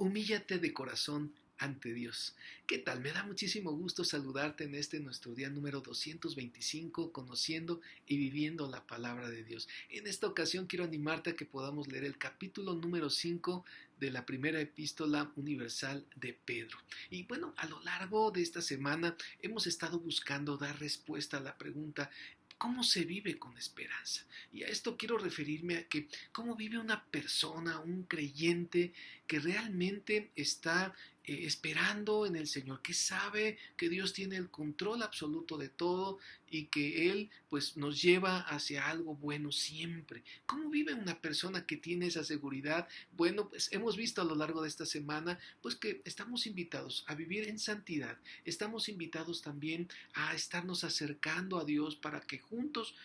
Humíllate de corazón ante Dios. ¿Qué tal? Me da muchísimo gusto saludarte en este nuestro día número 225, conociendo y viviendo la palabra de Dios. En esta ocasión quiero animarte a que podamos leer el capítulo número 5 de la primera epístola universal de Pedro. Y bueno, a lo largo de esta semana hemos estado buscando dar respuesta a la pregunta: ¿cómo se vive con esperanza? Y a esto quiero referirme a que cómo vive una persona, un creyente que realmente está esperando en el Señor, que sabe que Dios tiene el control absoluto de todo y que Él pues nos lleva hacia algo bueno siempre. ¿Cómo vive una persona que tiene esa seguridad? Bueno, pues hemos visto a lo largo de esta semana pues que estamos invitados a vivir en santidad, estamos invitados también a estarnos acercando a Dios para que juntos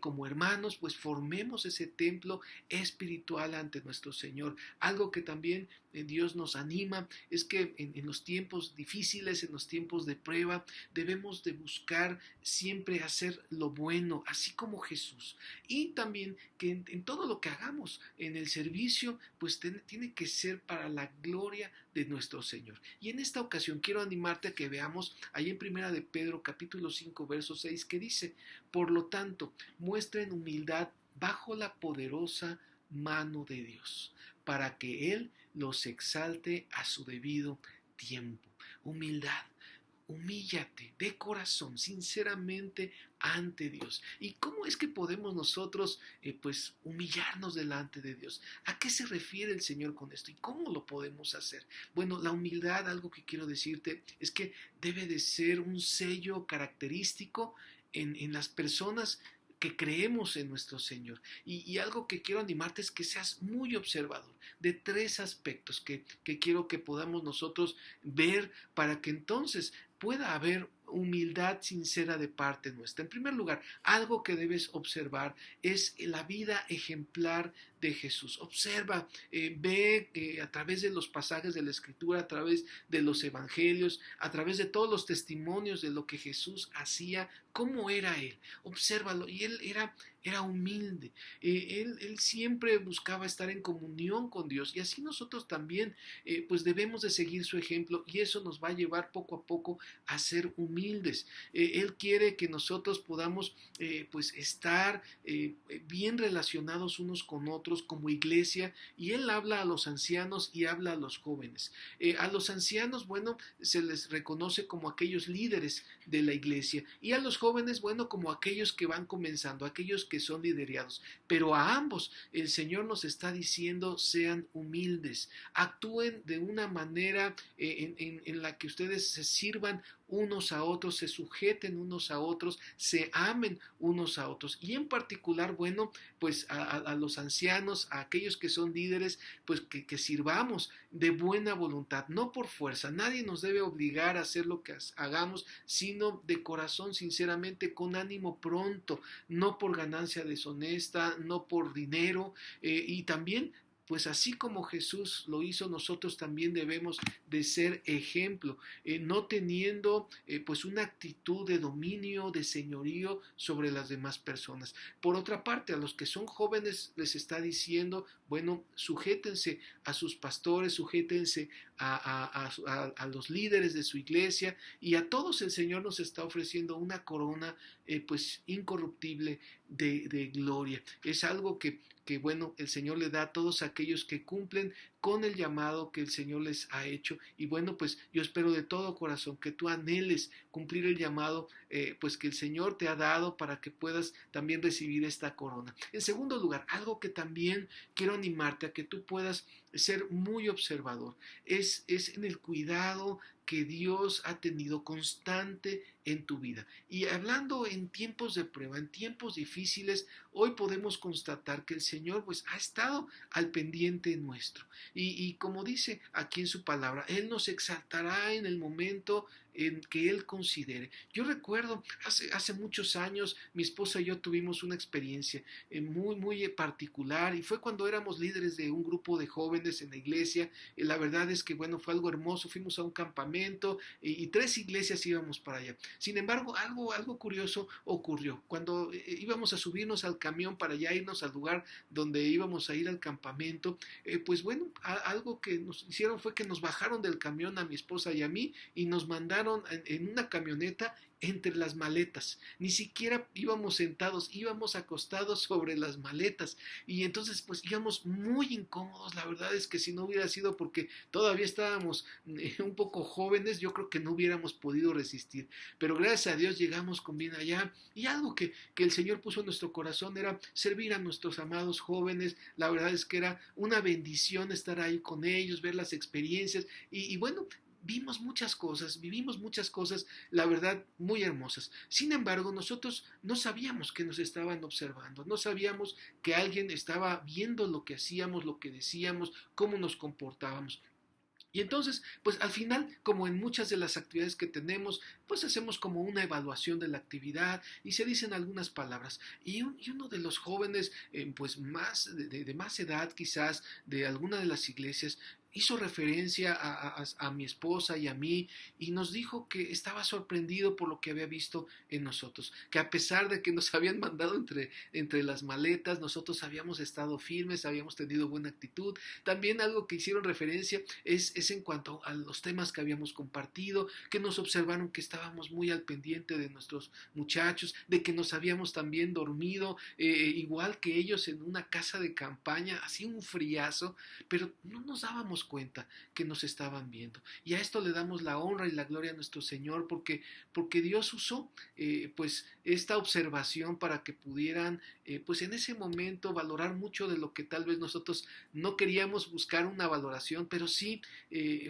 como hermanos, pues formemos ese templo espiritual ante nuestro Señor. Algo que también Dios nos anima es que en los tiempos difíciles, en los tiempos de prueba, debemos de buscar siempre hacer lo bueno, así como Jesús. Y también que en todo lo que hagamos, en el servicio, pues tiene que ser para la gloria de nuestro Señor. Y en esta ocasión quiero animarte a que veamos ahí en Primera de Pedro capítulo 5 verso 6 que dice: por lo tanto, muestren humildad bajo la poderosa mano de Dios, para que Él los exalte a su debido tiempo. Humildad. Humíllate de corazón, sinceramente ante Dios. ¿Y cómo es que podemos nosotros pues humillarnos delante de Dios? ¿A qué se refiere el Señor con esto? ¿Y cómo lo podemos hacer? Bueno, la humildad, algo que quiero decirte, es que debe de ser un sello característico en las personas que creemos en nuestro Señor. Y algo que quiero animarte es que seas muy observador de tres aspectos que quiero que podamos nosotros ver para que entonces pueda haber humildad sincera de parte nuestra. En primer lugar, algo que debes observar es la vida ejemplar de Jesús. Observa, ve a través de los pasajes de la Escritura, a través de los evangelios, a través de todos los testimonios de lo que Jesús hacía, cómo era Él. Obsérvalo. Y Él era humilde. Él siempre buscaba estar en comunión con Dios. Y así nosotros también pues debemos de seguir su ejemplo, y eso nos va a llevar poco a poco a ser humildes. Él quiere que nosotros podamos pues estar bien relacionados unos con otros como iglesia, y Él habla a los ancianos y habla a los jóvenes. A los ancianos, bueno, se les reconoce como aquellos líderes de la iglesia, y a los jóvenes, bueno, como aquellos que van comenzando, aquellos que son liderados. Pero a ambos el Señor nos está diciendo: sean humildes, actúen de una manera en la que ustedes se sirvan unos a otros, se sujeten unos a otros, se amen unos a otros. Y en particular, bueno, pues a los ancianos, a aquellos que son líderes, pues que sirvamos de buena voluntad, no por fuerza. Nadie nos debe obligar a hacer lo que hagamos, sino de corazón, sinceramente, con ánimo pronto, no por ganancia deshonesta, no por dinero, y también pues así como Jesús lo hizo, nosotros también debemos de ser ejemplo, no teniendo pues una actitud de dominio, de señorío sobre las demás personas. Por otra parte, a los que son jóvenes les está diciendo: bueno, sujétense a sus pastores, sujétense a los líderes de su iglesia, y a todos el Señor nos está ofreciendo una corona pues incorruptible de gloria. Es algo que bueno, el Señor le da a todos aquellos que cumplen con el llamado que el Señor les ha hecho. Y bueno, pues yo espero de todo corazón que tú anheles cumplir el llamado pues que el Señor te ha dado, para que puedas también recibir esta corona. En segundo lugar, algo que también quiero animarte a que tú puedas ser muy observador, es en el cuidado que Dios ha tenido constante en tu vida. Y hablando en tiempos de prueba, en tiempos difíciles, hoy podemos constatar que el Señor pues ha estado al pendiente nuestro. Y como dice aquí en su palabra, Él nos exaltará en el momento que Él considere. Yo recuerdo, hace muchos años, mi esposa y yo tuvimos una experiencia muy particular, y fue cuando éramos líderes de un grupo de jóvenes en la iglesia. La verdad es que, bueno, fue algo hermoso. Fuimos a un campamento y 3 iglesias íbamos para allá. Sin embargo, algo curioso ocurrió. Cuando íbamos a subirnos al camión para ya irnos al lugar donde íbamos a ir al campamento, pues bueno, algo que nos hicieron fue que nos bajaron del camión a mi esposa y a mí y nos mandaron en una camioneta entre las maletas. Ni siquiera íbamos sentados, íbamos acostados sobre las maletas, y entonces pues íbamos muy incómodos. La verdad es que si no hubiera sido porque todavía estábamos un poco jóvenes, yo creo que no hubiéramos podido resistir, pero gracias a Dios llegamos con bien allá. Y algo que el Señor puso en nuestro corazón era servir a nuestros amados jóvenes. La verdad es que era una bendición estar ahí con ellos, ver las experiencias, y bueno, vivimos muchas cosas, la verdad, muy hermosas. Sin embargo, nosotros no sabíamos que nos estaban observando, no sabíamos que alguien estaba viendo lo que hacíamos, lo que decíamos, cómo nos comportábamos. Y entonces, pues al final, como en muchas de las actividades que tenemos, pues hacemos como una evaluación de la actividad y se dicen algunas palabras. Y uno de los jóvenes, pues más de más edad quizás, de alguna de las iglesias, hizo referencia a mi esposa y a mí, y nos dijo que estaba sorprendido por lo que había visto en nosotros, que a pesar de que nos habían mandado entre las maletas, nosotros habíamos estado firmes, habíamos tenido buena actitud. También algo que hicieron referencia es en cuanto a los temas que habíamos compartido, que nos observaron que estábamos muy al pendiente de nuestros muchachos, de que nos habíamos también dormido, igual que ellos, en una casa de campaña, así un friazo, pero no nos dábamos cuenta que nos estaban viendo. Y a esto le damos la honra y la gloria a nuestro Señor, porque Dios usó pues esta observación para que pudieran pues en ese momento valorar mucho de lo que tal vez nosotros no queríamos buscar una valoración, pero sí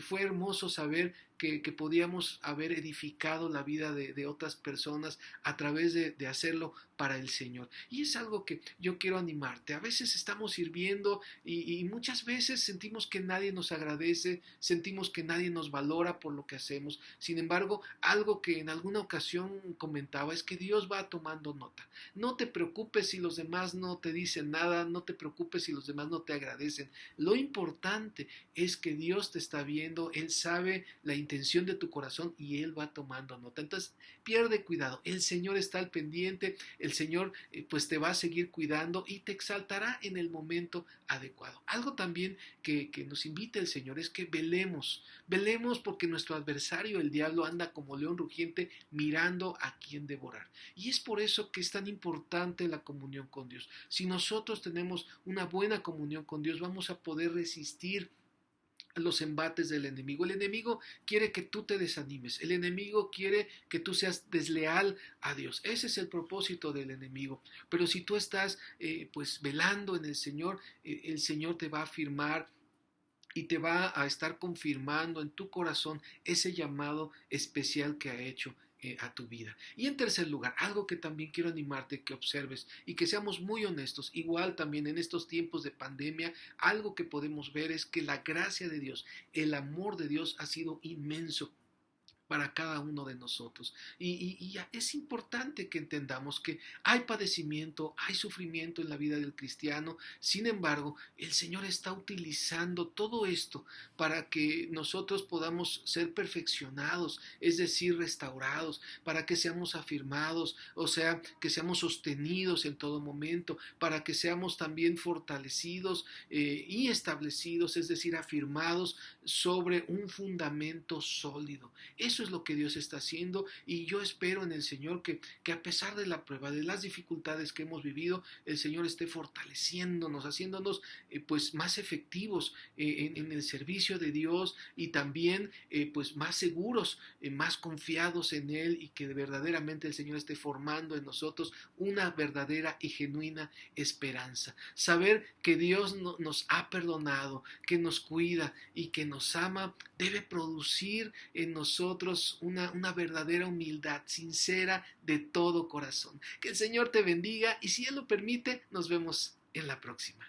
fue hermoso saber que podíamos haber edificado la vida de otras personas a través de hacerlo para el Señor. Y es algo que yo quiero animarte. A veces estamos sirviendo y muchas veces sentimos que nadie nos agradece, sentimos que nadie nos valora por lo que hacemos. Sin embargo, algo que en alguna ocasión comentaba es que Dios va tomando nota. No te preocupes si los demás no te dicen nada, no te preocupes si los demás no te agradecen. Lo importante es que Dios te está viendo, Él sabe la intención de tu corazón y Él va tomando nota. Entonces, pierde cuidado. El Señor está al pendiente, el Señor pues te va a seguir cuidando y te exaltará en el momento adecuado. Algo también que nos invita el Señor es que velemos porque nuestro adversario, el diablo, anda como león rugiente mirando a quién devorar. Y es por eso que es tan importante la comunión con Dios. Si nosotros tenemos una buena comunión con Dios, vamos a poder resistir los embates del enemigo. El enemigo quiere que tú te desanimes. El enemigo quiere que tú seas desleal a Dios. Ese es el propósito del enemigo. Pero si tú estás pues velando en el Señor te va a afirmar y te va a estar confirmando en tu corazón ese llamado especial que ha hecho a tu vida. Y en tercer lugar, algo que también quiero animarte que observes y que seamos muy honestos, igual también en estos tiempos de pandemia, algo que podemos ver es que la gracia de Dios, el amor de Dios ha sido inmenso para cada uno de nosotros. Y es importante que entendamos que hay padecimiento, hay sufrimiento en la vida del cristiano. Sin embargo, el Señor está utilizando todo esto para que nosotros podamos ser perfeccionados, es decir, restaurados, para que seamos afirmados, o sea, que seamos sostenidos en todo momento, para que seamos también fortalecidos y establecidos, es decir, afirmados sobre un fundamento sólido. Eso es lo que Dios está haciendo, y yo espero en el Señor que a pesar de la prueba, de las dificultades que hemos vivido, el Señor esté fortaleciéndonos, haciéndonos pues más efectivos en el servicio de Dios, y también pues más seguros, más confiados en Él, y que verdaderamente el Señor esté formando en nosotros una verdadera y genuina esperanza. Saber que Dios nos ha perdonado, que nos cuida y que nos ama, debe producir en nosotros una verdadera humildad sincera de todo corazón. Que el Señor te bendiga, y si Él lo permite, nos vemos en la próxima.